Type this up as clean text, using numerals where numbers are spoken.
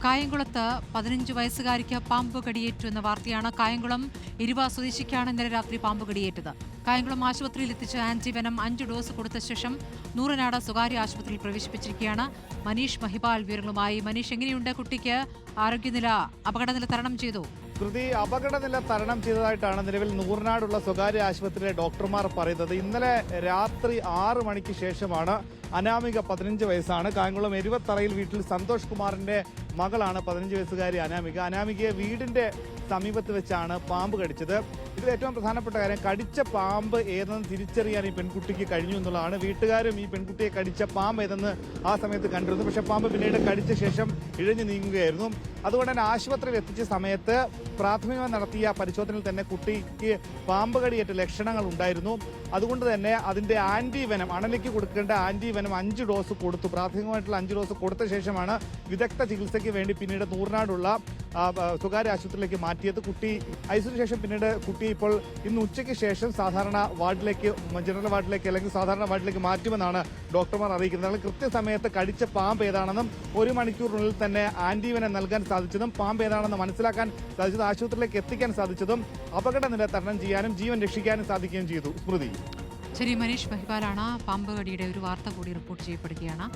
കായംകുളത്ത് 15 വയസ്സുകാരിക്ക് പാമ്പ് കടിയേറ്റു എന്ന വാർത്തയാണ്. കായംകുളം ഇരുവ സ്വദേശിക്കാണ് ഇന്നലെ രാത്രി പാമ്പ് കടിയേറ്റത്. കായംകുളം ആശുപത്രിയിൽ എത്തിച്ച ആന്റിവെനം 5 ഡോസ് കൊടുത്ത ശേഷം നൂറനാട് സ്വകാര്യ ആശുപത്രിയിൽ പ്രവേശിപ്പിച്ചിരിക്കുകയാണ്. മനീഷ് മഹിപാൽ വിവരങ്ങളുമായി. മനീഷ്, എങ്ങനെയുണ്ട് കുട്ടിക്ക് ആരോഗ്യനില? അപകടനില തരണം ചെയ്തു? കൃതി അപകടനില തരണം ചെയ്തതായിട്ടാണ് നിലവിൽ നൂറിനാടുള്ള സ്വകാര്യ ആശുപത്രിയിലെ ഡോക്ടർമാർ പറയുന്നത്. ഇന്നലെ രാത്രി 6 മണിക്ക് ശേഷമാണ് അനാമിക 15 വയസ്സാണ്. കായംകുളം എരുവത്തറയിൽ വീട്ടിൽ സന്തോഷ് കുമാറിന്റെ മകളാണ് 15 വയസ്സുകാരി അനാമിക. അനാമികയെ വീടിന്റെ സമീപത്ത് വെച്ചാണ് പാമ്പ് കടിച്ചത്. ഇതിൽ ഏറ്റവും പ്രധാനപ്പെട്ട കാര്യം, കടിച്ച പാമ്പ് ഏതെന്ന് തിരിച്ചറിയാൻ ഈ പെൺകുട്ടിക്ക് കഴിഞ്ഞു എന്നുള്ളതാണ്. വീട്ടുകാരും ഈ പെൺകുട്ടിയെ കടിച്ച പാമ്പ് ഏതെന്ന് ആ സമയത്ത് കണ്ടിരുന്നു. പക്ഷേ പാമ്പ് പിന്നീട് കടിച്ച ശേഷം ഇഴഞ്ഞു നീങ്ങുകയായിരുന്നു. അതുകൊണ്ട് തന്നെ ആശുപത്രിയിൽ എത്തിച്ച സമയത്ത് പ്രാഥമികമായി നടത്തിയ പരിശോധനയിൽ തന്നെ കുട്ടിക്ക് പാമ്പ് കടിയേറ്റ ലക്ഷണങ്ങൾ ഉണ്ടായിരുന്നു. അതുകൊണ്ട് തന്നെ അതിന്റെ ആന്റിവെനം, അണലിക്ക് കൊടുക്കേണ്ട ആന്റിവെനം 5 ഡോസ് കൊടുത്തു. പ്രാഥമികമായിട്ടുള്ള 5 ഡോസ് കൊടുത്ത ശേഷമാണ് വിദഗ്ധ ചികിത്സയ്ക്ക് വേണ്ടി പിന്നീട് നൂറിനാടുള്ള സ്വകാര്യ ആശുപത്രിയിലേക്ക് മാറ്റിയത്. കുട്ടി ഐസിനു ശേഷം പിന്നീട് കുട്ടി ഇപ്പോൾ ഇന്ന് ഉച്ചയ്ക്ക് ശേഷം സാധാരണ വാർഡിലേക്ക്, ജനറൽ വാർഡിലേക്ക് അല്ലെങ്കിൽ സാധാരണ വാർഡിലേക്ക് മാറ്റുമെന്നാണ് ഡോക്ടർമാർ അറിയിക്കുന്നത്. കൃത്യസമയത്ത് കടിച്ച പാമ്പ് ഏതാണെന്നും 1 മണിക്കൂറിനുള്ളിൽ തന്നെ ആന്റിവെനം നൽകാൻ സാധിച്ചതും പാമ്പ് ഏതാണെന്ന് മനസ്സിലാക്കാൻ സാധിച്ചതും ആശുപത്രിയിലേക്ക് എത്തിക്കാൻ സാധിച്ചതും അപകടനില തരണം ചെയ്യാനും ജീവൻ രക്ഷിക്കാനും സാധിക്കുകയും ചെയ്തു. സ്മൃതി. ശരി, മനീഷ് മഹിപാലാണ്. പാമ്പ് കടിയുടെ ഒരു വാർത്ത കൂടി റിപ്പോർട്ട് ചെയ്യപ്പെടുകയാണ്.